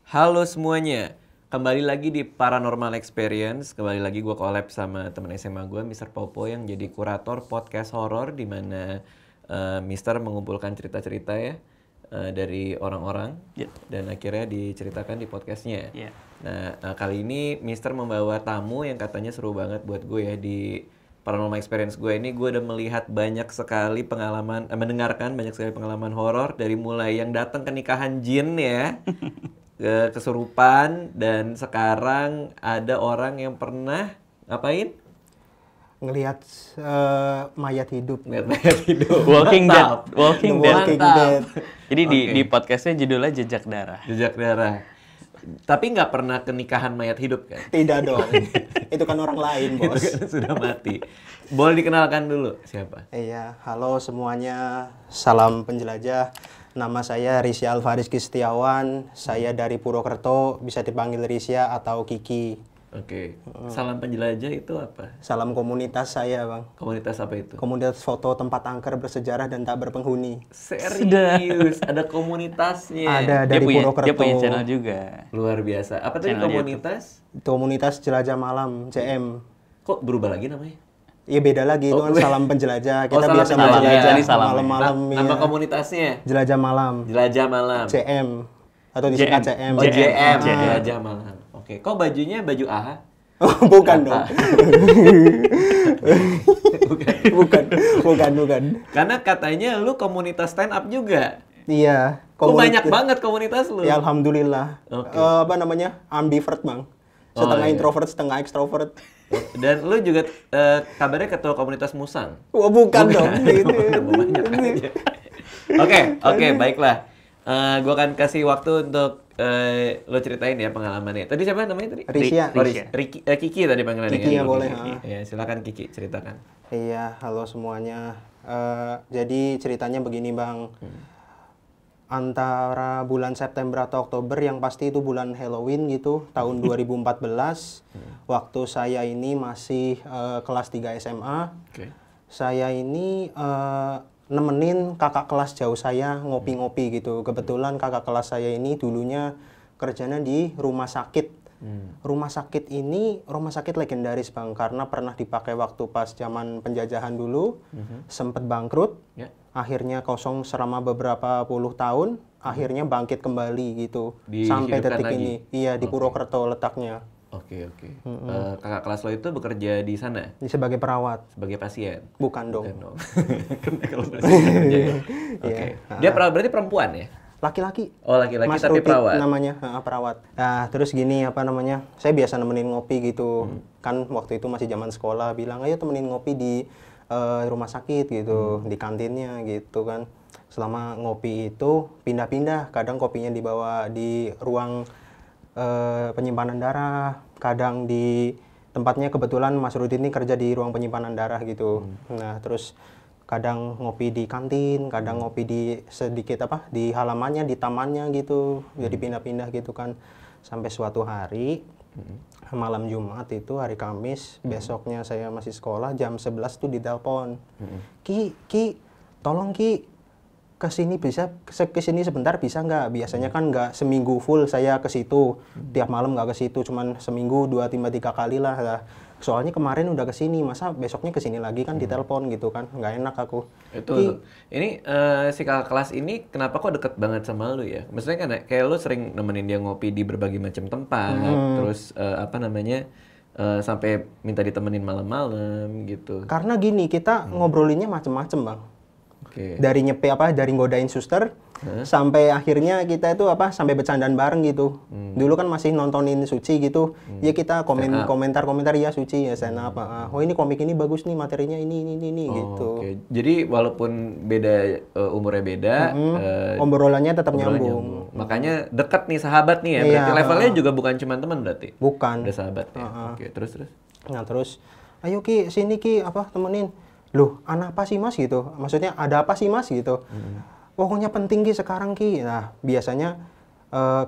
Halo semuanya, kembali lagi di Paranormal Experience. Kembali lagi gue collab sama temen SMA gue, Mr. Popo, yang jadi kurator podcast horor, di mana Mr. mengumpulkan cerita-cerita ya dari orang-orang dan akhirnya diceritakan di podcastnya. Nah, kali ini Mr. membawa tamu yang katanya seru banget buat gue ya. Di Paranormal Experience gue ini gue udah melihat banyak sekali pengalaman, mendengarkan banyak sekali pengalaman horor, dari mulai yang datang ke nikahan jin ya, kesurupan, dan sekarang ada orang yang pernah ngapain? Ngelihat mayat hidup. Ngeliat mayat hidup. Walking Dead. Walking Dead. Jadi di podcastnya judulnya Jejak Darah. Jejak darah. Tapi nggak pernah ke nikahan mayat hidup kan? Tidak dong. Itu kan orang lain, Bos. Itu kan sudah mati. Boleh dikenalkan dulu siapa? Iya, halo semuanya. Salam penjelajah. Nama saya Risya Alvarizky Setiawan. Saya dari Purwokerto, bisa dipanggil Risya atau Kiki. Oke. Salam penjelajah itu apa? Salam komunitas saya, Bang. Komunitas apa itu? Komunitas foto tempat angker bersejarah dan tak berpenghuni. Serius, ada komunitasnya. Ada dari Purwokerto. Dia punya channel juga. Luar biasa. Apa tadi Channel komunitas? Komunitas Jelajah Malam, CM. Kok berubah lagi namanya? Iya beda lagi, itu kan salam penjelajah. Kita Salam biasa penjelajah. menjelajah Jadi salam. malam-malam. Nama ya. komunitasnya? Jelajah Malam. Jelajah Malam. CM atau disingkat CM. Oh, JM. JM. Jelajah Malam. Oke. Kok bajunya baju AHA? Oh, bukan dong. bukan. Karena katanya lu komunitas stand up juga. Iya. Kok banyak banget komunitas lu? Ya alhamdulillah. Oke. Apa namanya? Ambivert, Bang. Setengah iya. introvert, setengah ekstrovert. Dan lu juga kabarnya ketua komunitas musang. Wah, bukan dong. Gitu. Banyak aja. Oke, baiklah. Gua akan kasih waktu untuk lo ceritain ya pengalamannya. Tadi siapa namanya tadi? Risya. Kiki tadi panggilannya. Kiki ya, boleh. Ya, silakan Kiki, ceritakan. Iya, halo semuanya. Jadi ceritanya begini, Bang. Antara bulan September atau Oktober, yang pasti itu bulan Halloween gitu, tahun 2014. Waktu saya ini masih kelas 3 SMA. Oke. Saya ini nemenin kakak kelas jauh saya ngopi-ngopi gitu. Kebetulan kakak kelas saya ini dulunya kerjanya di rumah sakit. Rumah sakit ini rumah sakit legendaris, Bang, karena pernah dipakai waktu pas zaman penjajahan dulu, sempat bangkrut. Ya. Akhirnya kosong selama beberapa puluh tahun, akhirnya bangkit kembali gitu. Sampai Dihidupkan detik lagi? ini. Iya, di Purwokerto letaknya. Oke. Kakak kelas lo itu bekerja di sana Sebagai perawat. sebagai pasien? Bukan dong. Bukan dong. Kalau pasien kerja ya. Oke. Dia berarti perempuan ya? Laki-laki. Oh, laki-laki Mas tapi Rutit perawat. namanya, perawat. Nah, terus gini apa namanya? Saya biasa nemenin ngopi gitu. Kan waktu itu masih zaman sekolah, bilang ayo temenin ngopi di rumah sakit gitu, di kantinnya gitu kan. Selama ngopi itu pindah-pindah, kadang kopinya dibawa di ruang penyimpanan darah, kadang di tempatnya kebetulan Mas Rutit ini kerja di ruang penyimpanan darah gitu. Nah, terus kadang ngopi di kantin, kadang ngopi di sedikit di halamannya, di tamannya gitu. Jadi pindah-pindah gitu kan. Sampai suatu hari malam Jumat itu hari Kamis, besoknya saya masih sekolah, jam 11 tuh ditelepon. Ki, tolong Ki, kesini sebentar bisa nggak? Biasanya kan nggak seminggu full saya ke situ, tiap malam nggak ke situ, cuman seminggu 2-3 kali lah. Soalnya kemarin udah kesini, masa besoknya kesini lagi kan ditelepon gitu kan, nggak enak aku. Itu ini si kakak kelas ini kenapa kok deket banget sama lu ya? Maksudnya kan kayak lu sering nemenin dia ngopi di berbagai macam tempat, terus sampai minta ditemenin malam-malam gitu. Karena gini, kita ngobrolinnya macem-macem, Bang. Oke. Dari dari ngodain suster sampai akhirnya kita itu sampai bercandaan bareng gitu. Dulu kan masih nontonin Suci gitu. Ya kita komentar ya Suci ya stand up. Oh ini komik ini bagus nih, materinya ini gitu. Oke. Jadi walaupun beda umurnya beda, Obrolannya tetap nyambung. Makanya dekat nih, sahabat nih ya. Berarti levelnya juga bukan cuma teman berarti. Bukan. Udah sahabat ya. Oke, terus. Nah, terus ayo Ki, sini Ki, temenin. Loh, anak apa sih Mas gitu? Maksudnya ada apa sih Mas gitu? Pokoknya penting Ki sekarang Ki. Nah, biasanya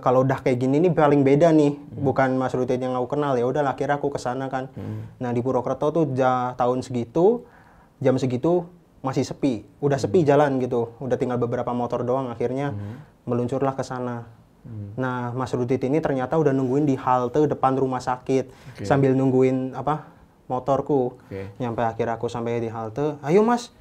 kalau udah kayak gini nih paling beda nih. Bukan Mas Rutit yang aku kenal, ya udah akhirnya aku kesana kan. Nah, di Purwokerto tuh tahun segitu, jam segitu masih sepi. Udah sepi jalan gitu. Udah tinggal beberapa motor doang, akhirnya meluncurlah ke sana. Nah, Mas Rudit ini ternyata udah nungguin di halte depan rumah sakit sambil nungguin motorku. Nyampe akhir aku sampai di halte, ayo Mas,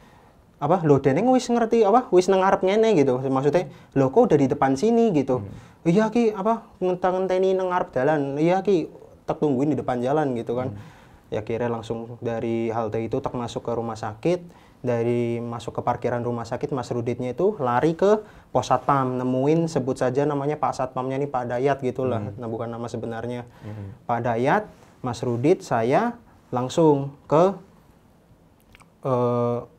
lo deneng wis ngerti wis nang ngarep ngene gitu. Maksudnya, lo kok udah di depan sini gitu. Iya ki ngenteni nang ngarep dalan. Iya ki tak tungguin di depan jalan gitu kan. Ya kira langsung dari halte itu tak masuk ke rumah sakit. Dari masuk ke parkiran rumah sakit, Mas Ruditnya itu lari ke pos satpam, nemuin sebut saja namanya Pak Satpamnya ini Pak Dayat gitulah. Nah, bukan nama sebenarnya. Pak Dayat, Mas Rudit, saya langsung ke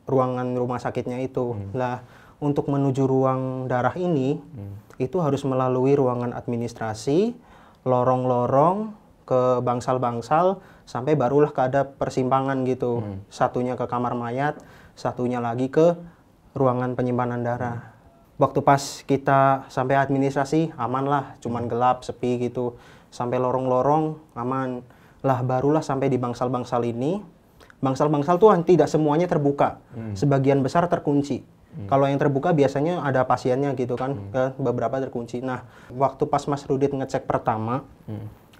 ruangan rumah sakitnya itu. Lah, untuk menuju ruang darah ini itu harus melalui ruangan administrasi, lorong-lorong ke bangsal-bangsal sampai barulah ke ada persimpangan gitu. Satunya ke kamar mayat, satunya lagi ke ruangan penyimpanan darah. Waktu pas kita sampai administrasi aman lah, cuman gelap, sepi gitu. Sampai lorong-lorong aman. Lah barulah sampai di bangsal-bangsal ini. Bangsal-bangsal tuh tidak semuanya terbuka. Sebagian besar terkunci. Kalau yang terbuka biasanya ada pasiennya gitu kan, beberapa terkunci. Nah, waktu pas Mas Rudit ngecek pertama,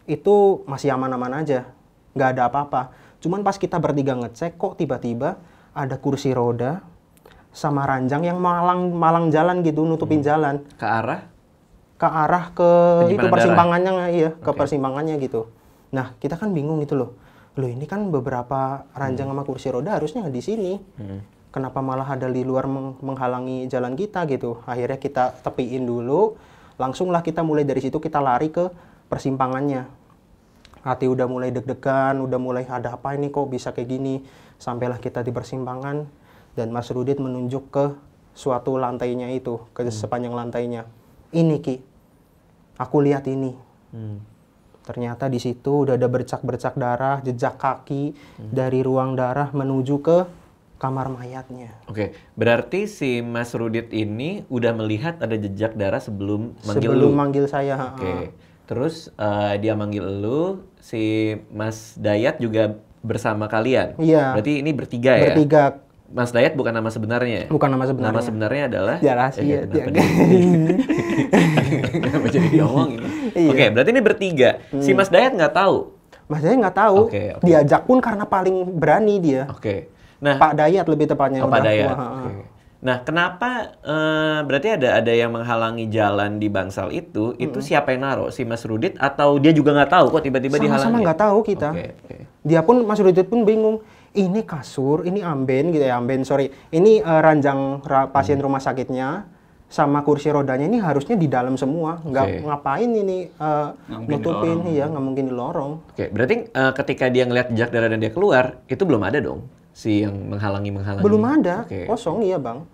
itu masih aman-aman aja. Nggak ada apa-apa. Cuman pas kita bertiga ngecek, kok tiba-tiba ada kursi roda sama ranjang yang malang jalan gitu, nutupin jalan. Ke arah? Ke arah ke itu persimpangannya, iya, ke persimpangannya gitu. Nah, kita kan bingung gitu loh. Loh ini kan beberapa ranjang sama kursi roda harusnya di sini. Kenapa malah ada di luar menghalangi jalan kita gitu. Akhirnya kita tepiin dulu, langsunglah kita mulai dari situ kita lari ke persimpangannya. Hati udah mulai deg-degan, udah mulai ada apa ini kok bisa kayak gini. Sampailah kita di persimpangan dan Mas Rudit menunjuk ke suatu lantainya itu, ke sepanjang lantainya. Ini Ki, aku lihat ini. Ternyata di situ udah ada bercak-bercak darah, jejak kaki dari ruang darah menuju ke kamar mayatnya. Oke, berarti si Mas Rudit ini udah melihat ada jejak darah sebelum manggil sebelum manggil saya. Oke. Terus dia manggil lu, si Mas Dayat juga bersama kalian. Iya. Berarti ini bertiga ya? Bertiga. Mas Dayat bukan nama sebenarnya? Bukan nama sebenarnya. Nama sebenarnya adalah? Ya rahasia. Kenapa jadi diomongin? Oke, berarti ini bertiga. Si Mas Dayat nggak tahu? Mas Dayat nggak tahu. Diajak pun karena paling berani dia. Nah, Pak Dayat lebih tepatnya. Pak Dayat. Nah, kenapa berarti ada yang menghalangi jalan di bangsal itu siapa yang naruh? Si Mas Rudit atau dia juga nggak tahu kok tiba-tiba dihalangi? Sama-sama nggak tahu kita. Dia pun, Mas Rudit pun bingung. Ini kasur, ini amben gitu ya, ini ranjang pasien rumah sakitnya sama kursi rodanya ini harusnya di dalam semua. Nggak ngapain ini nutupin, ya nggak mungkin di lorong. Berarti ketika dia ngelihat jejak darah dan dia keluar, itu belum ada dong? Si yang menghalangi. Belum ada, kosong iya Bang.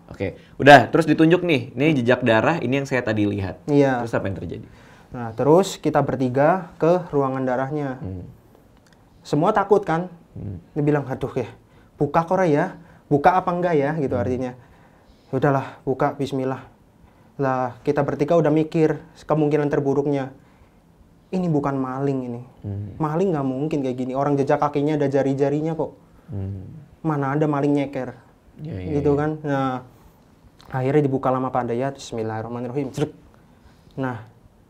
Udah, terus ditunjuk nih, ini jejak darah, ini yang saya tadi lihat. Iya. Terus apa yang terjadi? Nah, terus kita bertiga ke ruangan darahnya. Semua takut kan? Dia bilang, aduh ya, buka kok ya, buka apa enggak ya, gitu artinya. Udahlah, buka, bismillah. Lah, kita bertiga udah mikir kemungkinan terburuknya. Ini bukan maling ini. Maling nggak mungkin kayak gini. Orang jejak kakinya ada jari-jarinya kok. Mana ada maling nyeker, gitu kan. Nah, akhirnya dibuka lama Pak Dayat, bismillahirrahmanirrahim. Nah,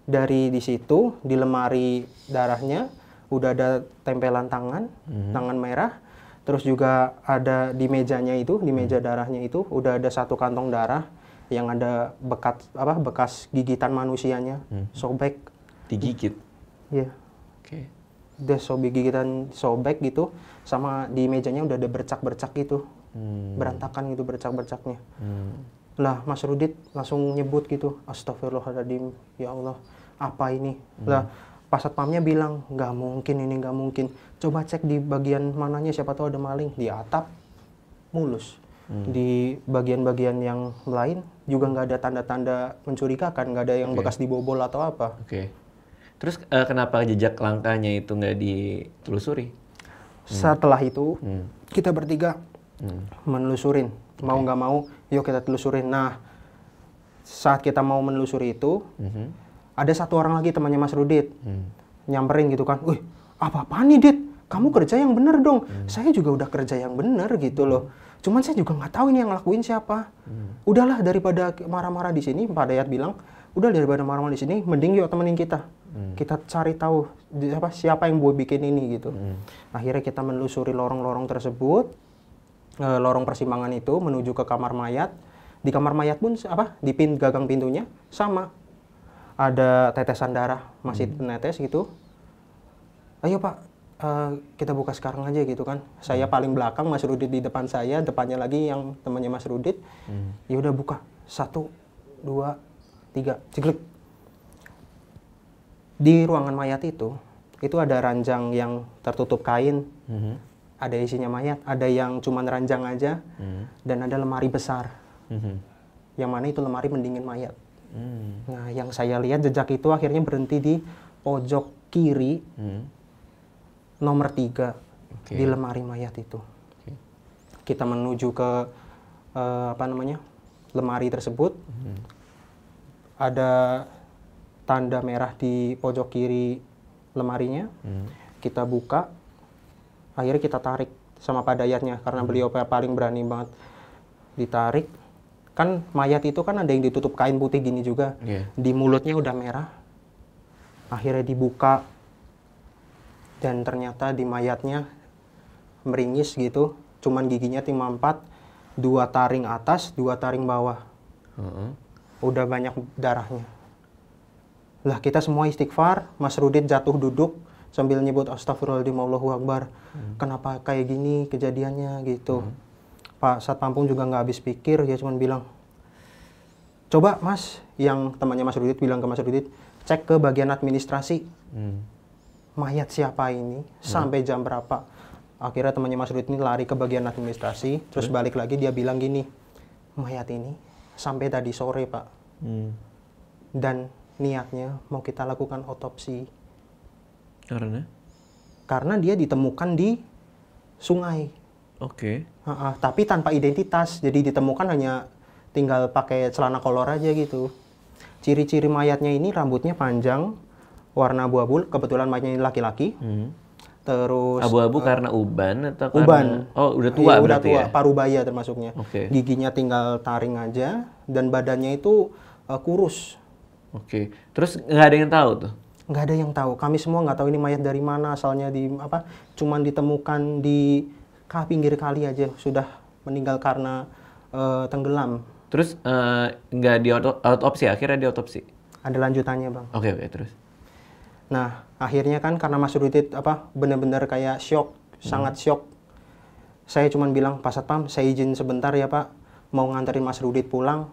dari di situ, di lemari darahnya, udah ada tempelan tangan merah. Terus juga ada di mejanya itu, di meja darahnya itu, udah ada satu kantong darah yang ada bekas gigitan manusianya, sobek. Digigit? Iya. Udah gigitan sobek gitu, sama di mejanya udah ada bercak-bercak gitu, berantakan gitu bercak-bercaknya. Lah Mas Rudit langsung nyebut gitu, astagfirullahaladzim, ya Allah, apa ini? Lah Pak Satpamnya bilang, nggak mungkin ini, nggak mungkin. Coba cek di bagian mananya, siapa tahu ada maling. Di atap, mulus. Di bagian-bagian yang lain juga nggak ada tanda-tanda mencurigakan, nggak ada yang bekas dibobol atau apa. Terus kenapa jejak langkahnya itu nggak ditelusuri? Setelah itu, kita bertiga menelusurin. Mau nggak mau, yuk kita telusurin. Nah, saat kita mau menelusuri itu, ada satu orang lagi temannya Mas Rudit. Nyamperin gitu kan, wih, apa-apaan nih Dit? Kamu kerja yang bener dong. Saya juga udah kerja yang bener gitu loh. Cuman saya juga nggak tahu ini yang ngelakuin siapa. Udahlah, daripada marah-marah di sini, Pak Dayat bilang, udah daripada marah-marah di sini, mending yuk temenin kita. Kita cari tahu siapa yang buat bikin ini gitu. Akhirnya kita menelusuri lorong-lorong tersebut, lorong persimpangan itu menuju ke kamar mayat. Di kamar mayat pun di gagang pintunya sama ada tetesan darah masih menetes gitu. Ayo Pak, kita buka sekarang aja gitu kan. Saya paling belakang, Mas Rudit di depan saya, depannya lagi yang temannya Mas Rudit. Ya udah buka, 1, 2, 3, ceklek. Di ruangan mayat itu ada ranjang yang tertutup kain, ada isinya mayat, ada yang cuman ranjang aja, dan ada lemari besar, yang mana itu lemari pendingin mayat. Nah, yang saya lihat jejak itu akhirnya berhenti di pojok kiri, nomor 3, di lemari mayat itu. Kita menuju ke lemari tersebut, ada tanda merah di pojok kiri lemarinya. Kita buka, akhirnya kita tarik sama Pak Dayatnya karena beliau paling berani banget. Ditarik, kan mayat itu kan ada yang ditutup kain putih gini juga. Di mulutnya udah merah. Akhirnya dibuka, dan ternyata di mayatnya meringis gitu, cuman giginya cuma 4, 2 taring atas, 2 taring bawah. Udah banyak darahnya. Lah kita semua istighfar, Mas Rudit jatuh duduk sambil nyebut astagfirullahaladzim, Allahu Akbar. Kenapa kayak gini kejadiannya gitu. Pak Satpampung juga nggak habis pikir, dia cuma bilang, coba Mas, yang temannya Mas Rudit bilang ke Mas Rudit, cek ke bagian administrasi. Mayat siapa ini, sampai jam berapa. Akhirnya temannya Mas Rudit ini lari ke bagian administrasi, terus balik lagi dia bilang gini, mayat ini sampai tadi sore Pak. Dan niatnya mau kita lakukan otopsi. Karena dia ditemukan di sungai. Tapi tanpa identitas, jadi ditemukan hanya tinggal pakai celana kolor aja gitu. Ciri-ciri mayatnya ini rambutnya panjang, warna abu-abu, kebetulan mayatnya ini laki-laki. Terus abu-abu karena uban atau uban. Karena udah tua iya, berarti udah tua, ya? parubaya termasuknya. Giginya tinggal taring aja, dan badannya itu kurus. Terus nggak ada yang tahu tuh? Nggak ada yang tahu. Kami semua nggak tahu ini mayat dari mana, asalnya di cuman ditemukan di pinggir kali aja, sudah meninggal karena tenggelam. Terus nggak di autopsi, akhirnya di autopsi? Ada lanjutannya Bang. Oke, terus? Nah, akhirnya kan karena Mas Rudit benar-benar kayak shock, sangat shock. Saya cuman bilang, Pak Satpam, saya izin sebentar ya Pak, mau nganterin Mas Rudit pulang.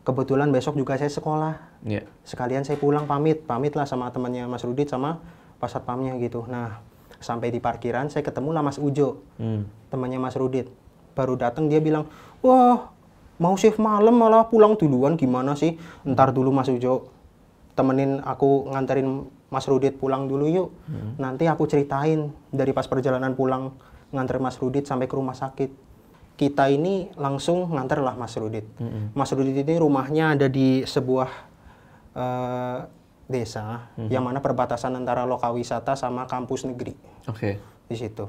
Kebetulan besok juga saya sekolah. Sekalian saya pulang, pamit lah sama temannya Mas Rudit sama Pak Satpamnya gitu. Nah, sampai di parkiran saya ketemu lah Mas Ujo, temannya Mas Rudit. Baru datang dia bilang, wah mau shift malam malah pulang duluan, gimana sih? Ntar dulu Mas Ujo, temenin aku nganterin Mas Rudit pulang dulu yuk. Nanti aku ceritain dari pas perjalanan pulang nganter Mas Rudit sampai ke rumah sakit. Kita ini langsung nganter lah Mas Rudit. Mas Rudit ini rumahnya ada di sebuah desa yang mana perbatasan antara lokal wisata sama kampus negeri. Di situ.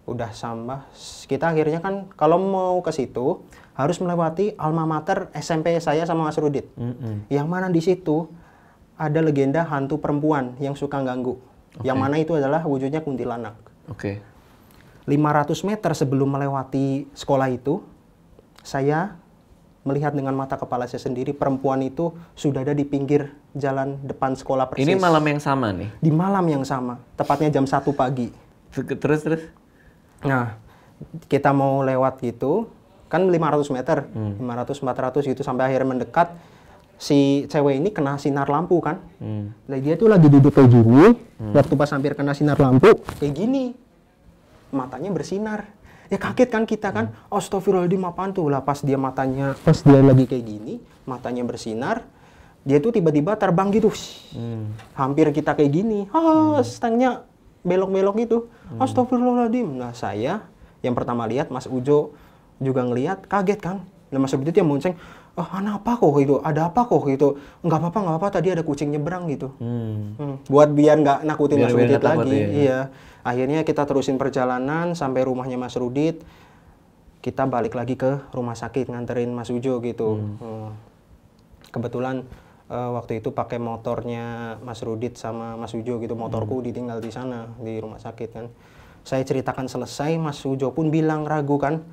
Udah sama. Kita akhirnya kan kalau mau ke situ harus melewati alma mater SMP saya sama Mas Rudit. Yang mana di situ ada legenda hantu perempuan yang suka ganggu. Yang mana itu adalah wujudnya kuntilanak. 500 meter sebelum melewati sekolah itu, saya melihat dengan mata kepala saya sendiri perempuan itu sudah ada di pinggir jalan depan sekolah persis. Ini malam yang sama nih? Di malam yang sama, tepatnya jam 1 pagi. Terus? Nah, kita mau lewat gitu, kan 500 meter, 500-400 gitu, sampai akhirnya mendekat, si cewek ini kena sinar lampu kan. Nah, dia tuh lagi duduk kayak gini, waktu pas hampir kena sinar lampu, kayak gini. Matanya bersinar. Ya kaget kan kita kan, astagfirullahaladzim apaan tuh. Lah pas dia lagi kayak gini, matanya bersinar, dia tuh tiba-tiba terbang gitu. Hampir kita kayak gini, stangnya belok-belok gitu. Astagfirullahaladzim. Nah saya yang pertama lihat, Mas Ujo juga ngelihat, kaget kan. Nah Mas Ujo yang monceng, apa kok itu? Ada apa kok gitu? Nggak apa-apa, tadi ada kucing nyebrang gitu. Buat biar nggak nakutin Mas Rudit lagi. Iya. Akhirnya kita terusin perjalanan sampai rumahnya Mas Rudit. Kita balik lagi ke rumah sakit nganterin Mas Ujo gitu. Kebetulan waktu itu pakai motornya Mas Rudit sama Mas Ujo gitu, motorku ditinggal di sana di rumah sakit kan. Saya ceritakan selesai, Mas Ujo pun bilang ragu kan,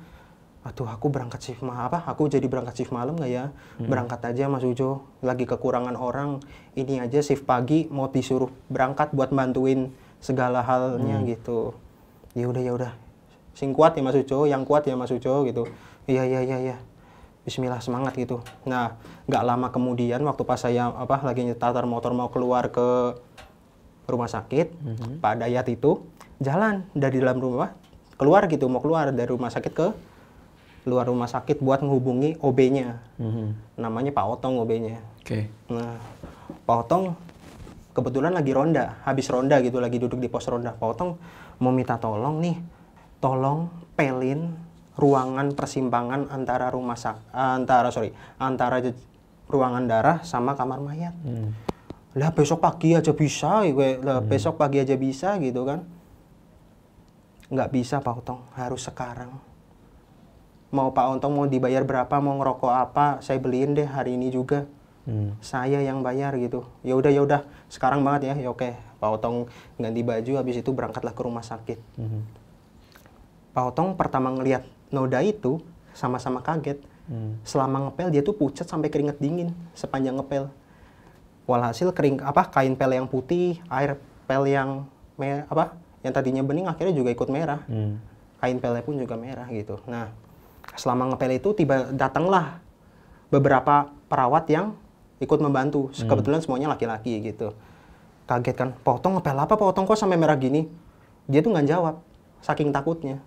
aduh aku berangkat shift malam aku jadi berangkat shift malam nggak ya? Berangkat aja Mas Ujo, lagi kekurangan orang, ini aja shift pagi mau disuruh berangkat buat bantuin segala halnya gitu. Ya udah, sing kuat ya Mas Ujo, yang kuat ya Mas Ujo gitu. Iya. Bismillah, semangat gitu. Nah, nggak lama kemudian waktu pas saya lagi nyetar motor mau keluar ke rumah sakit, Pak Dayat itu jalan dari dalam rumah keluar gitu, mau keluar dari rumah sakit ke luar rumah sakit buat menghubungi OB-nya. Namanya Pak Otong OB-nya. Oke. Nah, Pak Otong kebetulan lagi ronda, habis ronda gitu, lagi duduk di pos ronda. Pak Otong mau minta tolong nih, tolong pelin ruangan persimpangan antara ruangan darah sama kamar mayat. Lah besok pagi aja bisa, besok pagi aja bisa gitu kan. Nggak bisa Pak Otong, harus sekarang. Mau Pak Otong mau dibayar berapa, mau ngerokok apa, saya beliin deh hari ini juga. Saya yang bayar gitu. Ya udah, sekarang banget ya. Ya oke, Pak Otong ganti baju, habis itu berangkatlah ke rumah sakit. Pak Otong pertama ngelihat noda itu sama-sama kaget. Selama ngepel dia tuh pucat sampai keringet dingin sepanjang ngepel. Walhasil kain pel yang putih, air pel yang yang tadinya bening akhirnya juga ikut merah. Kain pelnya pun juga merah gitu. Nah, selama ngepel itu datanglah beberapa perawat yang ikut membantu. Kebetulan semuanya laki-laki gitu. Kaget kan, Pak Otong ngepel apa? Pak Otong kok sampai merah gini? Dia tuh nggak jawab, saking takutnya.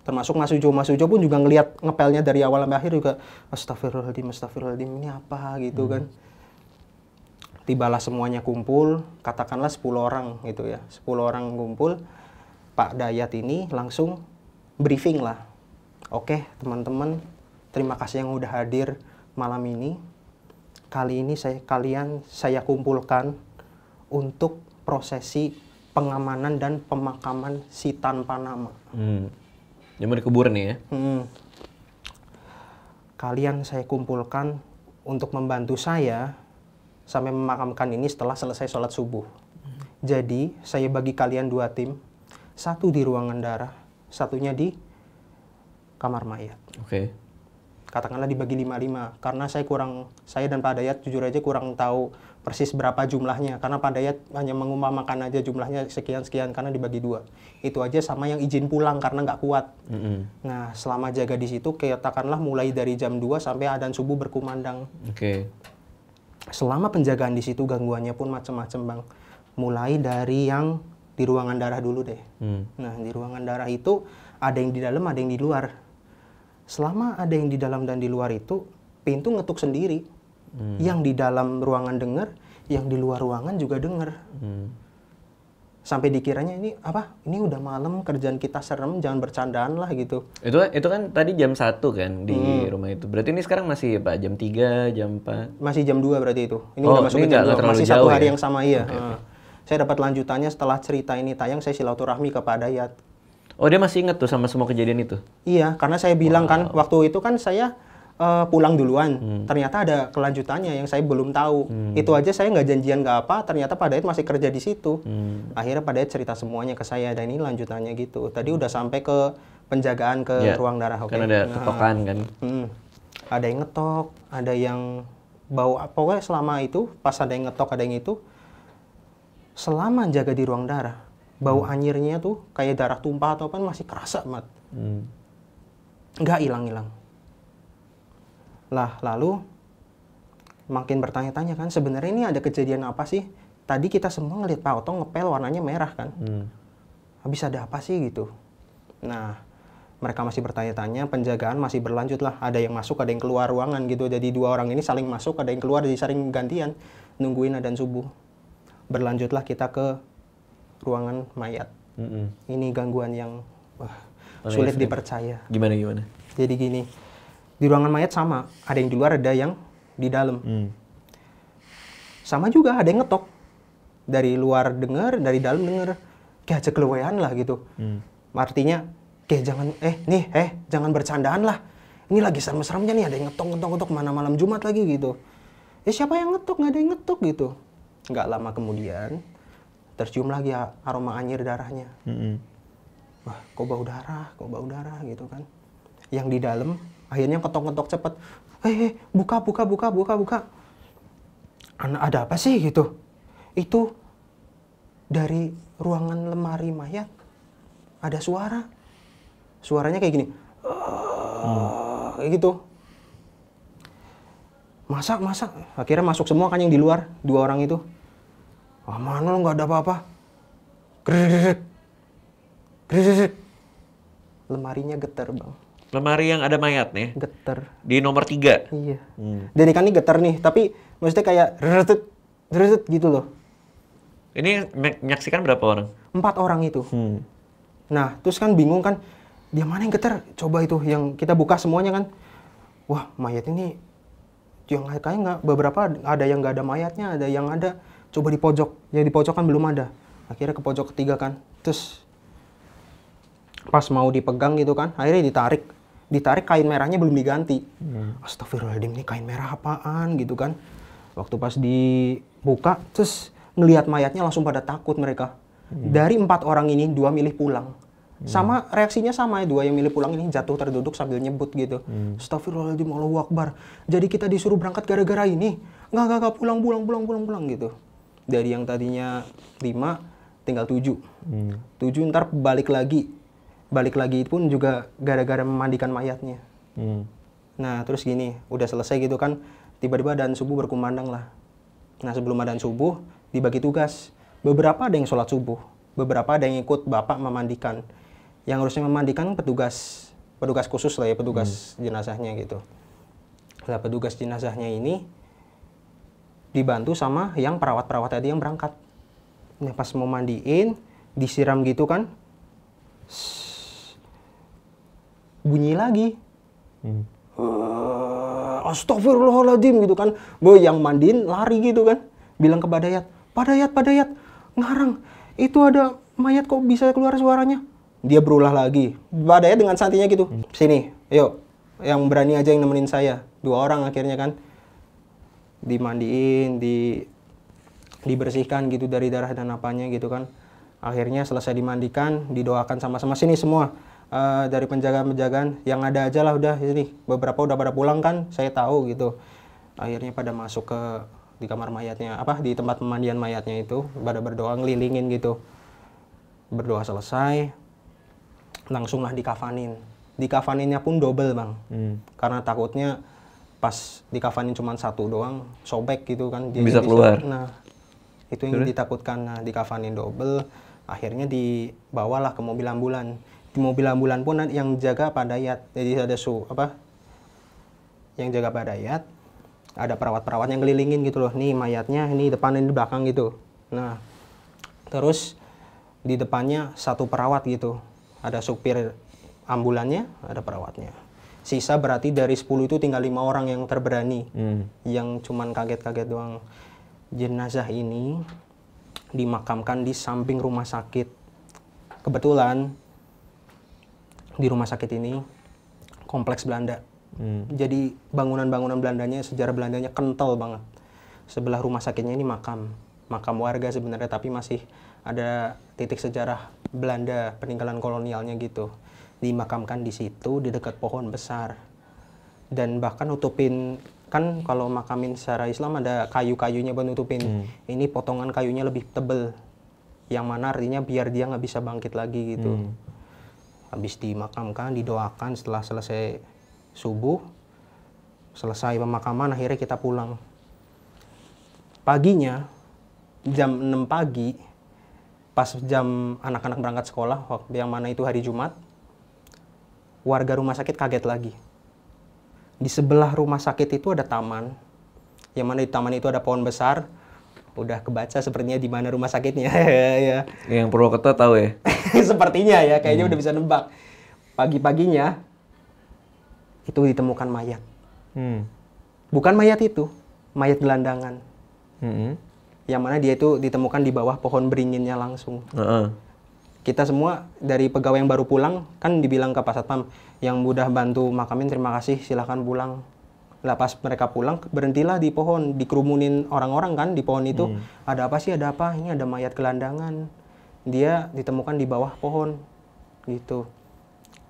Termasuk Mas Ujo pun juga ngelihat ngepelnya dari awal sampai akhir juga, astagfirullahaladzim, ini apa gitu kan. Tibalah semuanya kumpul, katakanlah 10 orang gitu ya. 10 orang kumpul, Pak Dayat ini langsung briefing lah. Oke teman-teman, terima kasih yang udah hadir malam ini. Kali ini saya kumpulkan untuk prosesi pengamanan dan pemakaman si tanpa nama. Dia mau dikubur nih ya? Kalian saya kumpulkan untuk membantu saya sampai memakamkan ini setelah selesai sholat subuh. Jadi saya bagi kalian 2 tim, satu di ruangan darah, satunya di kamar mayat. Oke. Katakanlah dibagi 5-5, karena saya dan Pak Dayat jujur aja kurang tahu persis berapa jumlahnya, karena Pak Dayat hanya mengumpamakan aja jumlahnya sekian-sekian karena dibagi 2. Itu aja sama yang izin pulang karena nggak kuat. Nah, selama jaga di situ katakanlah mulai dari jam 2 sampai adzan subuh berkumandang. Oke. Selama penjagaan di situ gangguannya pun macam-macam, Bang. Mulai dari yang di ruangan darah dulu deh. Nah, di ruangan darah itu ada yang di dalam, ada yang di luar. Selama ada yang di dalam dan di luar itu, pintu ngetuk sendiri. Yang di dalam ruangan dengar, yang di luar ruangan juga dengar. Sampai dikiranya ini udah malam, kerjaan kita serem, jangan bercandaan lah gitu. Itu kan tadi jam 1 kan di rumah itu. Berarti ini sekarang masih jam 3, jam 4? Masih jam 2 berarti itu. Ini udah masuk ke jam 2, masih satu hari yang sama iya. Saya dapat lanjutannya setelah cerita ini tayang, saya silaturahmi ke Pak Dayat. Oh, dia masih ingat tuh sama semua kejadian itu? Iya, karena saya bilang kan, waktu itu kan saya pulang duluan. Ternyata ada kelanjutannya yang saya belum tahu. Itu aja saya nggak janjian nggak apa, ternyata Pak Dayat masih kerja di situ. Akhirnya Pak Dayat cerita semuanya ke saya, dan ini lanjutannya gitu. Tadi udah sampai ke penjagaan ke ruang darah. Kan ada ketokan kan? Ada yang ngetok, ada yang bau, pokoknya selama itu, pas ada yang ngetok, ada yang itu, selama jaga di ruang darah, bau anyirnya tuh kayak darah tumpah atau apa masih kerasa banget. Nggak hilang-hilang. Lah, lalu makin bertanya-tanya kan, sebenarnya ini ada kejadian apa sih? Tadi kita semua ngeliat Pak Otong ngepel warnanya merah kan? Habis ada apa sih gitu? Nah, mereka masih bertanya-tanya, penjagaan masih berlanjut lah. Ada yang masuk, ada yang keluar ruangan gitu. Jadi 2 orang ini saling masuk, ada yang keluar, jadi saling gantian. Nungguin adzan subuh. Berlanjutlah kita ke ruangan mayat. Ini gangguan yang sulit dipercaya. Gimana? Jadi gini, di ruangan mayat sama, ada yang di luar, ada yang di dalam. Sama juga, ada yang ngetok. Dari luar dengar, dari dalam dengar. Kayak aja kelewean lah gitu. Artinya, jangan bercandaan lah. Ini lagi serem-seremnya nih, ada yang ngetok mana malam Jumat lagi gitu. siapa yang ngetuk? Nggak ada yang ngetuk gitu. Nggak lama kemudian tercium lagi aroma anyir darahnya. Wah, kok bau darah gitu kan. Yang di dalam akhirnya ketok-ketok cepet. Buka. Ada apa sih gitu? Itu dari ruangan lemari mayat ada suara. Suaranya kayak gini. Kayak gitu. Masak. Akhirnya masuk semua kan yang di luar, 2 orang itu. Mana lo nggak ada apa-apa. Gredek. Lemarinya getar, Bang. Lemari yang ada mayat nih? Getar. Di nomor 3? Iya. Dan ikan ini getar nih, tapi maksudnya kayak redet gitu loh. Ini menyaksikan berapa orang? 4 orang itu. Nah, terus kan bingung kan, dia mana yang getar? Coba itu yang kita buka semuanya kan. Wah, mayat ini yang kayaknya nggak, beberapa ada yang nggak ada mayatnya, ada yang ada. Coba di pojok, yang di pojok kan belum ada. Akhirnya ke pojok ketiga kan. Terus pas mau dipegang gitu kan, akhirnya ditarik kain merahnya belum diganti. Astagfirullahaladzim, ini kain merah apaan gitu kan. Waktu pas dibuka, terus ngelihat mayatnya langsung pada takut mereka. Dari 4 orang ini, 2 milih pulang. Sama reaksinya sama ya, 2 yang milih pulang ini jatuh terduduk sambil nyebut gitu. Astagfirullahaladzim, Allahu Akbar. Jadi kita disuruh berangkat gara-gara ini. Enggak, pulang gitu. Dari yang tadinya 5, tinggal 7. 7 ntar balik lagi. Balik lagi pun juga gara-gara memandikan mayatnya. Nah, terus gini, udah selesai gitu kan, tiba-tiba adzan subuh berkumandang lah. Nah, sebelum adzan subuh, dibagi tugas. Beberapa ada yang sholat subuh, beberapa ada yang ikut bapak memandikan. Yang harusnya memandikan petugas khusus lah ya, petugas jenazahnya gitu. Nah, petugas jenazahnya ini dibantu sama yang perawat-perawat tadi yang berangkat. Nah, pas mau mandiin, disiram gitu kan, bunyi lagi. Astagfirullahaladzim gitu kan. Boy yang mandiin lari gitu kan. Bilang ke Pak Dayat, ngarang. Itu ada mayat kok bisa keluar suaranya. Dia berulah lagi. Pak Dayat dengan santinya gitu. Sini, yuk. Yang berani aja yang nemenin saya. 2 orang akhirnya kan. Dimandiin, dibersihkan gitu dari darah dan apanya gitu kan. Akhirnya selesai dimandikan, didoakan sama-sama. Sini semua. Dari penjagaan yang ada aja lah udah sini. Beberapa udah pada pulang kan, saya tahu gitu. Akhirnya pada masuk di kamar mayatnya, di tempat pemandian mayatnya itu, pada berdoa ngelilingin gitu. Berdoa selesai, langsunglah dikafanin. Dikafaninnya pun double, Bang. Karena takutnya pas dikafanin cuma 1 doang, sobek gitu kan. Dia bisa keluar. Nah, itu yang ditakutkan. Nah, dikafanin double, akhirnya dibawalah ke mobil ambulan. Di mobil ambulan pun yang jaga Pak Dayat. Jadi ada yang jaga Pak Dayat, ada perawat-perawat yang kelilingin gitu loh. Nih mayatnya, ini depan, ini belakang gitu. Nah, terus di depannya 1 perawat gitu. Ada supir ambulannya, ada perawatnya. Sisa berarti dari 10 itu tinggal 5 orang yang terberani. Yang cuman kaget-kaget doang. Jenazah ini dimakamkan di samping rumah sakit. Kebetulan di rumah sakit ini kompleks Belanda. Jadi bangunan-bangunan Belandanya, sejarah Belandanya kental banget. Sebelah rumah sakitnya ini makam warga sebenarnya, tapi masih ada titik sejarah Belanda, peninggalan kolonialnya gitu. Dimakamkan di situ, di dekat pohon besar. Dan bahkan nutupin, kan kalau makamin secara Islam ada kayu-kayunya buat nutupin. Ini potongan kayunya lebih tebel. Yang mana artinya biar dia nggak bisa bangkit lagi gitu. Habis dimakamkan, didoakan setelah selesai subuh. Selesai pemakaman, akhirnya kita pulang. Paginya, jam 6 pagi, pas jam anak-anak berangkat sekolah, yang mana itu hari Jumat, warga rumah sakit kaget lagi. Di sebelah rumah sakit itu ada taman, yang mana di taman itu ada pohon besar. Udah kebaca sepertinya di mana rumah sakitnya. Ya. Yang Purwokerto tahu ya? Sepertinya ya, kayaknya udah bisa nebak. Pagi-paginya, itu ditemukan mayat. Bukan mayat itu, mayat gelandangan. Yang mana dia itu ditemukan di bawah pohon beringinnya langsung. Kita semua dari pegawai yang baru pulang, kan dibilang ke Pak Satpam, yang udah bantu makamin terima kasih, silahkan pulang. Lah pas mereka pulang berhentilah di pohon, dikerumunin orang-orang kan di pohon itu. Ada apa sih? Ada apa? Ini ada mayat gelandangan. Dia ditemukan di bawah pohon gitu.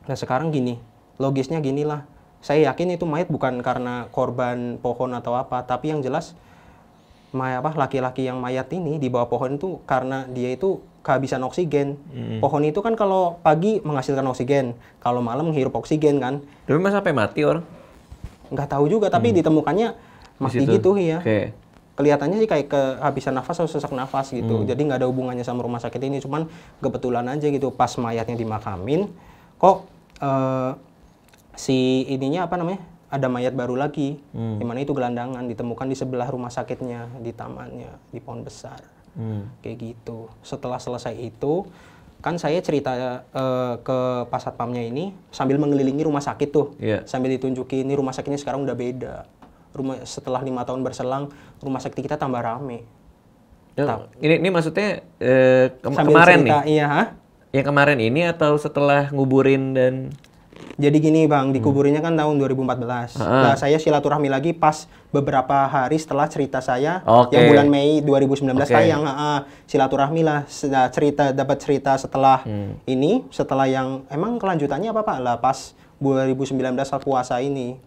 Nah sekarang gini, logisnya ginilah. Saya yakin itu mayat bukan karena korban pohon atau apa, tapi yang jelas laki-laki yang mayat ini di bawah pohon itu karena dia itu kehabisan oksigen. Pohon itu kan kalau pagi menghasilkan oksigen, kalau malam menghirup oksigen kan. Tapi masa sampai mati orang? Nggak tahu juga, tapi ditemukannya mati gitu ya. Oke. Kelihatannya sih kayak kehabisan nafas atau sesak nafas gitu. Jadi nggak ada hubungannya sama rumah sakit ini, cuman kebetulan aja gitu pas mayatnya dimakamin, kok si ininya apa namanya? Ada mayat baru lagi, dimana itu gelandangan ditemukan di sebelah rumah sakitnya, di tamannya, di pohon besar, kayak gitu. Setelah selesai itu, kan saya cerita ke Pak Satpamnya ini sambil mengelilingi rumah sakit tuh, sambil ditunjukin ini rumah sakitnya sekarang udah beda. Setelah 5 tahun berselang, rumah sakit kita tambah rame. Ini maksudnya Sambil kemarin cerita, nih? Iya, Yang kemarin ini atau setelah nguburin dan... Jadi gini Bang, dikuburinnya kan tahun 2014. Nah, saya silaturahmi lagi pas beberapa hari setelah cerita saya yang bulan Mei 2019 tayang. Silaturahmi lah, dapat cerita setelah ini, setelah yang emang kelanjutannya apa Pak? Lah pas 2019 saat puasa ini.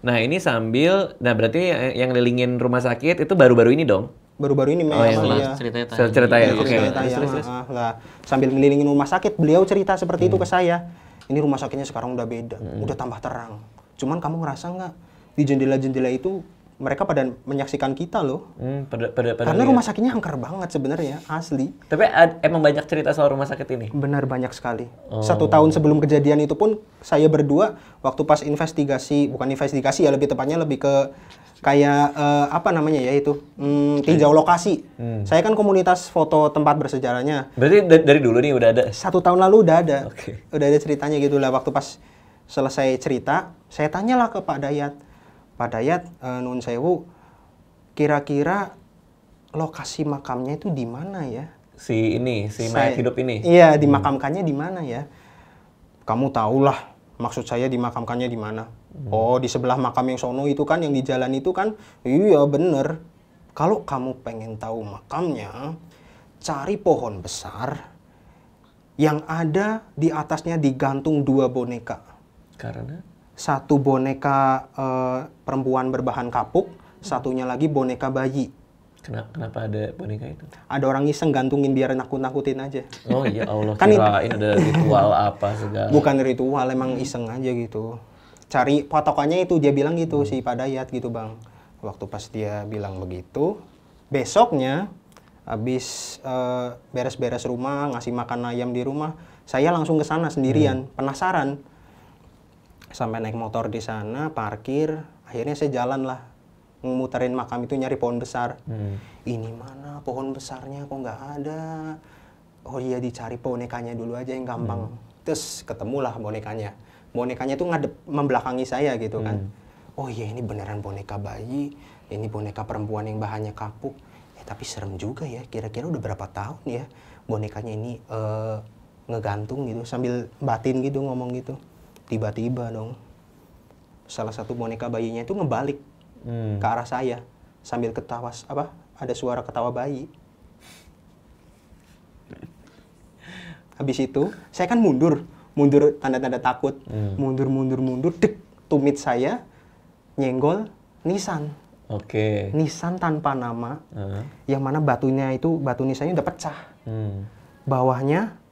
Nah ini sambil, berarti yang ngelilingin rumah sakit itu baru-baru ini dong? Baru-baru ini Setelah ceritanya Cerita. Lah, sambil ngelilingin rumah sakit, beliau cerita seperti itu ke saya. Ini rumah sakitnya sekarang udah beda, udah tambah terang. Cuman kamu ngerasa nggak di jendela-jendela itu mereka pada menyaksikan kita loh. Karena rumah sakitnya angker banget sebenarnya, asli. Tapi emang banyak cerita soal rumah sakit ini? Benar banyak sekali. 1 tahun sebelum kejadian itu pun saya berdua waktu pas bukan investigasi ya, lebih tepatnya lebih ke kayak apa namanya ya itu tinjau lokasi. Saya kan komunitas foto tempat bersejarahnya. Berarti dari dulu nih udah ada? 1 tahun lalu udah ada. Udah ada ceritanya gitu lah. Waktu pas selesai cerita, saya tanyalah ke Pak Dayat. Pak Dayat, Nun Sewu, kira-kira lokasi makamnya itu di mana ya? Si mayat hidup ini? Iya, dimakamkannya di mana ya? Kamu tahulah maksud saya dimakamkannya di mana. Oh, di sebelah makam yang sono itu kan, yang di jalan itu kan. Iya, bener. Kalau kamu pengen tahu makamnya, cari pohon besar yang ada di atasnya digantung 2 boneka. Karena? 1 boneka perempuan berbahan kapuk, satunya lagi boneka bayi. Kenapa ada boneka itu? Ada orang iseng gantungin biar nakut-nakutin aja. Oh ya Allah, Kan kirain ada ritual apa segala. Bukan ritual, emang iseng aja gitu. Cari patokannya itu, dia bilang gitu si Pak Dayat gitu Bang. Waktu pas dia bilang begitu, besoknya habis beres-beres rumah, ngasih makan ayam di rumah, saya langsung ke sana sendirian, penasaran. Sampai naik motor di sana, parkir, akhirnya saya jalan lah, muterin makam itu nyari pohon besar. Ini mana pohon besarnya, kok nggak ada? Oh iya, dicari bonekanya dulu aja yang gampang. Terus ketemulah bonekanya. Bonekanya itu ngadep membelakangi saya gitu kan. Oh iya, ini beneran boneka bayi, ini boneka perempuan yang bahannya kapuk. Tapi serem juga ya, kira-kira udah berapa tahun ya bonekanya ini ngegantung gitu, sambil batin gitu ngomong gitu. Tiba-tiba dong, salah satu boneka bayinya itu ngebalik ke arah saya sambil ketawa, ada suara ketawa bayi. Habis itu saya kan mundur tanda-tanda takut, mundur, dek, tumit saya nyenggol Nissan. Nissan tanpa nama, yang mana batu nisannya udah pecah. Bawahnya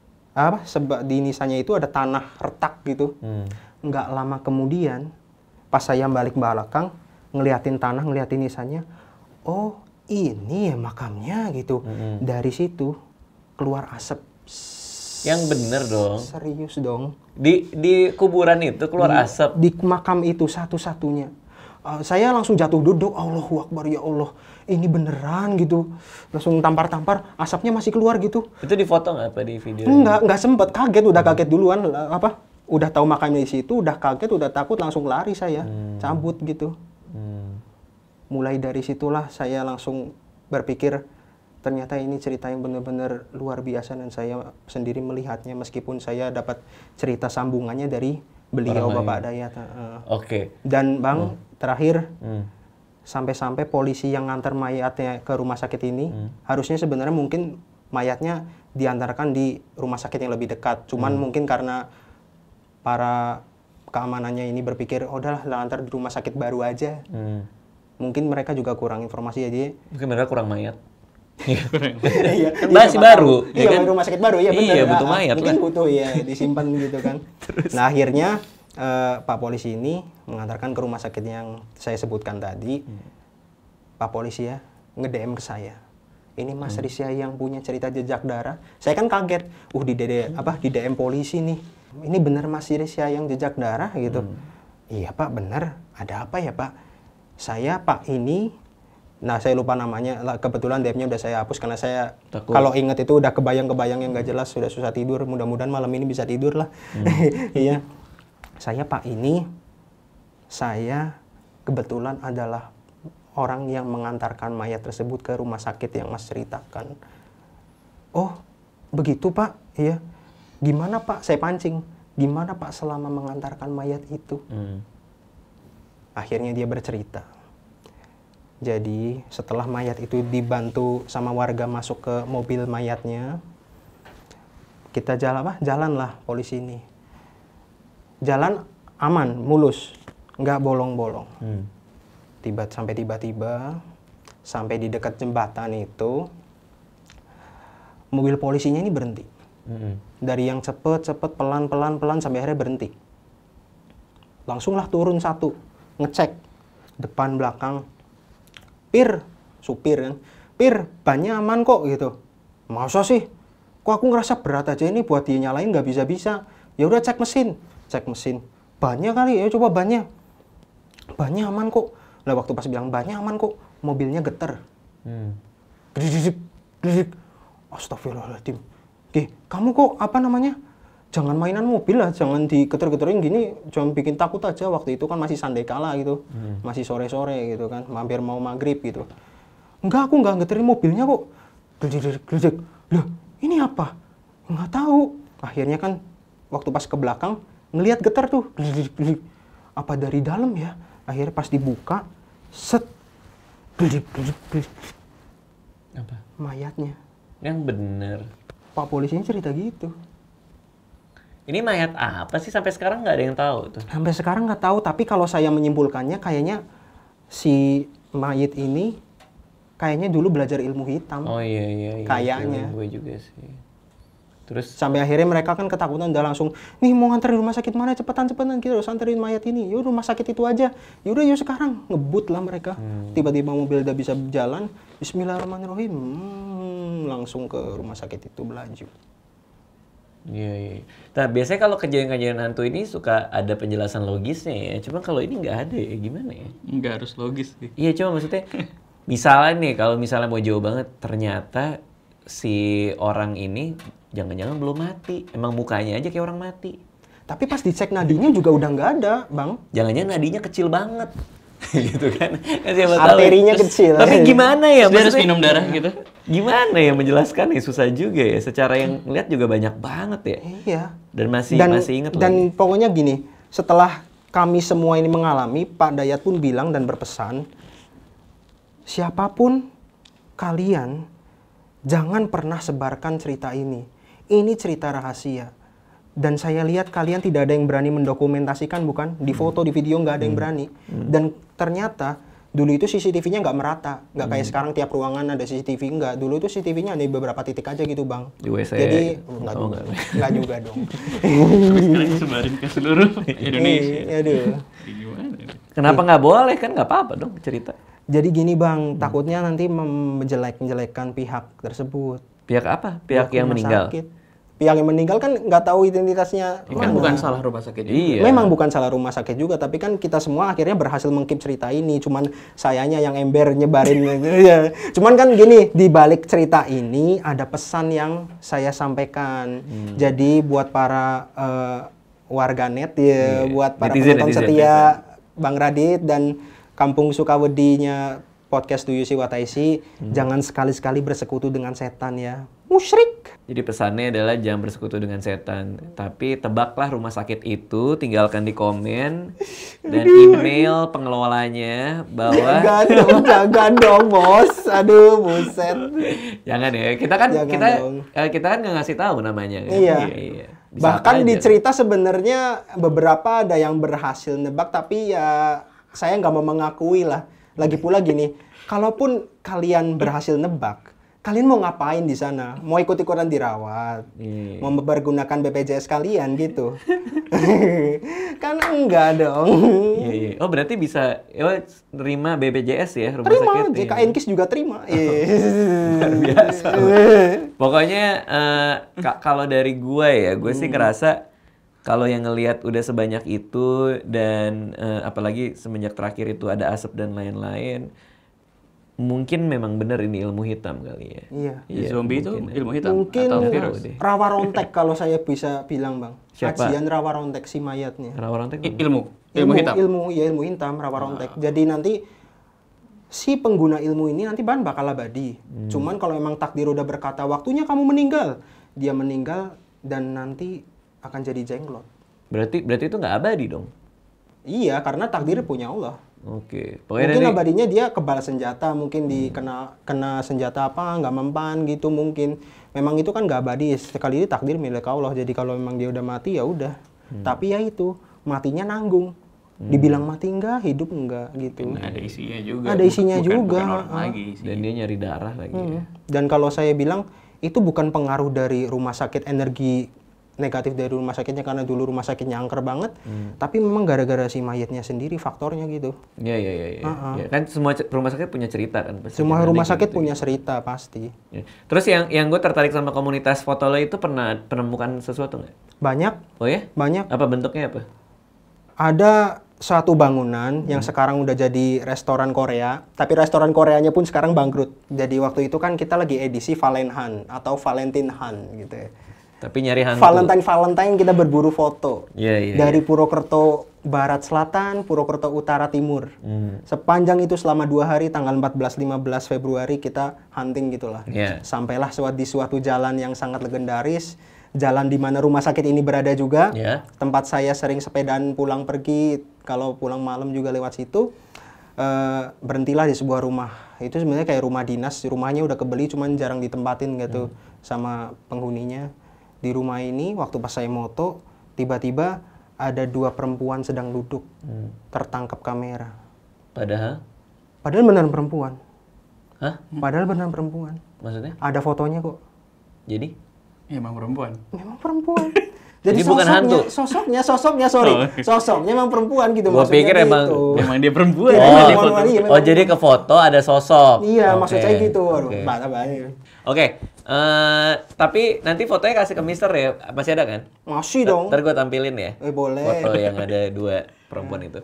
di nisannya itu ada tanah retak gitu. Nggak lama kemudian, pas saya balik belakang, ngeliatin tanah, ngeliatin nisannya, oh ini ya makamnya gitu. Dari situ keluar asap. Yang bener dong. Serius dong. Di kuburan itu keluar asap. Di makam itu satu-satunya. Saya langsung jatuh duduk, Allahu Akbar ya Allah, ini beneran gitu. Langsung tampar-tampar, asapnya masih keluar gitu. Itu di foto nggak apa di video? Nggak sempet, udah kaget duluan. Udah tahu makamnya di situ, udah kaget, udah takut, langsung lari saya, cabut gitu. Mulai dari situlah saya langsung berpikir, ternyata ini cerita yang benar-benar luar biasa dan saya sendiri melihatnya, meskipun saya dapat cerita sambungannya dari beliau Orang Bapak lain. Dayat. Oke. Dan Bang, terakhir Hmm. sampai-sampai polisi yang ngantar mayatnya ke rumah sakit ini harusnya sebenarnya mungkin mayatnya diantarkan di rumah sakit yang lebih dekat. Cuman mungkin karena para keamanannya ini berpikir, oh udahlah antar di rumah sakit baru aja. Mungkin mereka juga kurang informasi jadi Mungkin mereka kurang mayat. iya, Kan masih baru, iya, ya kan? rumah sakit baru, iya benar. Iya, butuh mayat mungkin lah. butuh ya disimpan gitu kan. Nah akhirnya Pak polisi ini mengantarkan ke rumah sakit yang saya sebutkan tadi. Pak polisi ya nge-DM ke saya. Ini Mas Risya yang punya cerita jejak darah. Saya kan kaget. Di DM polisi nih. Ini benar Mas Risya yang jejak darah gitu. Iya Pak, benar. Ada apa ya Pak? Saya Pak ini, nah saya lupa namanya. Kebetulan DM-nya udah saya hapus karena saya Takut. kalau inget itu udah kebayang-kebayang yang nggak jelas, sudah susah tidur. Mudah-mudahan malam ini bisa tidur lah. Iya. Saya Pak ini, saya kebetulan adalah orang yang mengantarkan mayat tersebut ke rumah sakit yang Mas ceritakan. Oh, begitu Pak? Iya. Gimana Pak? Saya pancing. Gimana Pak selama mengantarkan mayat itu? Akhirnya dia bercerita. Jadi setelah mayat itu dibantu sama warga masuk ke mobil mayatnya, kita jalanlah polisi ini. Jalan aman, mulus, nggak bolong-bolong. Tiba-tiba sampai di dekat jembatan itu, mobil polisinya ini berhenti. Dari yang cepet pelan sampai akhirnya berhenti. Langsunglah turun satu, ngecek depan belakang. Supir kan, bannya aman kok gitu. Masa sih? Kok aku ngerasa berat aja ini buat dia nyalain nggak bisa. Ya udah cek mesin. Bannya kali ya, coba bannya. Bannya aman kok. Lah waktu pas bilang bannya aman kok, mobilnya getar. Gedidik. Astagfirullahaladzim. Kamu kok jangan mainan mobil lah, jangan diketer-keterin gini, jangan bikin takut aja. Waktu itu kan masih sandekala gitu, masih sore-sore gitu kan, hampir mau maghrib gitu. Enggak, aku nggak ngeterin mobilnya kok. Gledek. Loh, ini apa? Nggak tahu. Akhirnya kan waktu pas ke belakang ngelihat getar tuh. Gledek. Apa dari dalam ya? Akhirnya pas dibuka, set. Gledek. Apa? Mayatnya. Yang bener. Pak polisinya cerita gitu. Ini mayat apa sih sampai sekarang nggak ada yang tahu tuh? Sampai sekarang nggak tahu, tapi kalau saya menyimpulkannya kayaknya si mayit ini kayaknya dulu belajar ilmu hitam. Oh iya. Kayaknya. Gue juga sih. Terus Sampai akhirnya mereka kan ketakutan udah langsung, nih mau nganterin rumah sakit mana, cepetan kita harus anterin mayat ini. Yuk rumah sakit itu aja. Yaudah yuk sekarang, ngebut lah mereka. Tiba-tiba mobil udah bisa berjalan, bismillahirrahmanirrahim, langsung ke rumah sakit itu belaju. Iya. Nah, biasanya kalau kejadian-kejadian hantu ini suka ada penjelasan logisnya ya. Cuma kalau ini nggak ada ya, gimana ya? Nggak harus logis sih. Iya, cuma maksudnya misalnya nih, kalau misalnya mau jauh banget, ternyata si orang ini jangan-jangan belum mati. Emang mukanya aja kayak orang mati. Tapi pas dicek nadinya juga udah nggak ada, Bang. Jangan-jangan nadinya kecil banget. Gitu kan. Siapa tahu. Arterinya kecil. Tapi gimana ya? Dia harus Maksudnya, minum darah gitu. gimana ya menjelaskan ya, susah juga ya. Secara yang lihat juga banyak banget ya. Iya. Dan masih inget dan lagi. pokoknya gini, setelah kami semua ini mengalami, Pak Dayat pun bilang dan berpesan, siapapun kalian, jangan pernah sebarkan cerita ini. Ini cerita rahasia. Dan saya lihat kalian tidak ada yang berani mendokumentasikan, bukan? Di foto, di video nggak ada yang berani. Dan ternyata dulu itu CCTV-nya nggak merata. Nggak kayak sekarang tiap ruangan ada CCTV, nggak. Dulu itu CCTV-nya ada di beberapa titik aja gitu, Bang. Di WC. Jadi, Oh, nggak juga dong. Sekarang disebarin ke seluruh Indonesia. Aduh. Gimana? Kenapa nggak boleh? Kan nggak apa-apa dong cerita. Jadi gini Bang, takutnya nanti menjelek-jelekan pihak tersebut. Pihak apa? Pihak yang rumah meninggal. sakit. Pihak yang meninggal kan nggak tahu identitasnya. Kan bukan salah rumah sakit juga. Iya. Memang bukan salah rumah sakit juga, tapi kan kita semua akhirnya berhasil mengkeep cerita ini. Cuman sayanya yang ember nyebarin. Ya. Cuman kan gini, di balik cerita ini ada pesan yang saya sampaikan. Jadi buat para warganet ya, buat para Netizen, penonton netizen. setia Bang Radit dan Kampung Sukawedinya podcast Do You See What I See, jangan sekali-sekali bersekutu dengan setan ya. Musyrik. Jadi pesannya adalah jangan bersekutu dengan setan. Tapi tebaklah rumah sakit itu, tinggalkan di komen dan email pengelolanya bahwa Jangan dong, bos. Aduh, buset. jangan ya. Kita kan Jangan kita kan nggak ngasih tahu namanya kan. Iya. Bisa Bahkan apa di aja. cerita sebenarnya beberapa ada yang berhasil nebak, tapi ya saya nggak mau mengakui lah. Lagi pula gini, kalaupun kalian berhasil nebak, kalian mau ngapain di sana? Mau ikut-ikutan dirawat? Iya. Mau mempergunakan BPJS kalian gitu? Kan enggak dong. Iya. Oh berarti bisa terima BPJS ya rumah Terima, sakit. JKN KIS juga terima. Luar biasa. Pokoknya kalau dari gue ya, gue sih ngerasa kalau yang ngelihat udah sebanyak itu dan apalagi semenjak terakhir itu ada asap dan lain-lain, mungkin memang benar ini ilmu hitam kali ya. Iya. Zombie itu mungkin. ilmu hitam Mungkin atau Nggak virus? tahu deh. rawa rontek kalau saya bisa bilang, Bang. Siapa? Kajian rawa rontek si mayatnya. Rawa rontek mana? Ilmu hitam. Ilmu hitam rawa rontek. Jadi nanti si pengguna ilmu ini nanti bakal abadi. Cuman kalau memang takdir udah berkata waktunya kamu meninggal, dia meninggal dan nanti akan jadi jenglot. Berarti itu nggak abadi dong. Iya, karena takdir punya Allah. Oke. Pokoknya Mungkin dari abadinya dia kebal senjata, mungkin kena senjata apa, nggak mempan gitu mungkin. Memang itu kan nggak abadi, sekali ini takdir milik Allah. Jadi kalau memang dia udah mati ya udah. Tapi ya itu, matinya nanggung. Dibilang mati enggak, hidup enggak gitu. Ada isinya juga. Ada isinya juga. Bukan orang lagi isinya. dan dia nyari darah lagi. Ya. Dan kalau saya bilang itu bukan pengaruh dari rumah sakit, energi negatif dari rumah sakitnya karena dulu rumah sakitnya angker banget, tapi memang gara-gara si mayatnya sendiri faktornya gitu. Iya. Ya, kan semua rumah sakit punya cerita kan. pasti. Semua Ada rumah gitu sakit ya. punya cerita pasti. Ya. Terus yang gue tertarik sama komunitas foto lo itu pernah menemukan sesuatu nggak? Banyak, Oh ya? banyak. Apa bentuknya apa? Ada satu bangunan yang sekarang udah jadi restoran Korea, tapi restoran Koreanya pun sekarang bangkrut. Jadi waktu itu kan kita lagi edisi Valentine atau Valentine Han gitu ya. Tapi nyari hantu. Valentine kita berburu foto. Iya. Dari Purwokerto Barat Selatan, Purwokerto Utara Timur. Sepanjang itu selama 2 hari, tanggal 14-15 Februari kita hunting gitulah. Iya. Sampailah di suatu jalan yang sangat legendaris, jalan di mana rumah sakit ini berada juga. Iya. Tempat saya sering sepedaan pulang pergi, kalau pulang malam juga lewat situ. Berhentilah di sebuah rumah. Itu sebenarnya kayak rumah dinas, rumahnya udah kebeli cuman jarang ditempatin gitu sama penghuninya. Di rumah ini waktu pas saya moto, tiba-tiba ada 2 perempuan sedang duduk, tertangkap kamera. Padahal? Padahal benar perempuan. Hah? Padahal benar perempuan. Maksudnya? Ada fotonya kok. Jadi? Emang perempuan. Memang perempuan. Jadi bukan hantu? Sosoknya, Oh. Sosoknya memang perempuan gitu. Gua maksudnya pikir gitu. Emang dia perempuan. Iya, Emang dia emang foto. iya, Oh jadi ke foto ada sosok? Iya, Oke. maksud saya gitu. Aduh, Oke. bahaya. Oke, tapi nanti fotonya kasih ke Mister ya, masih ada kan? Masih dong. Ntar gue tampilin ya, Boleh. foto yang ada 2 perempuan itu.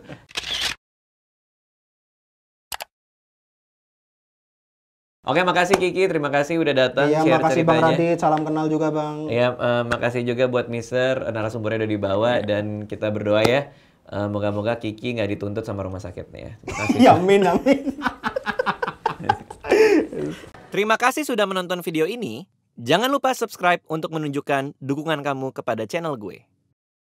Oke, makasih Kiki, terima kasih udah datang Iya, share makasih Bang ceritanya. Radit. Salam kenal juga, Bang. Iya, makasih juga buat Mister, narasumbernya udah dibawa dan kita berdoa ya, moga-moga Kiki nggak dituntut sama rumah sakitnya ya. Terima kasih. Ya, amin, amin. Terima kasih sudah menonton video ini. Jangan lupa subscribe untuk menunjukkan dukungan kamu kepada channel gue.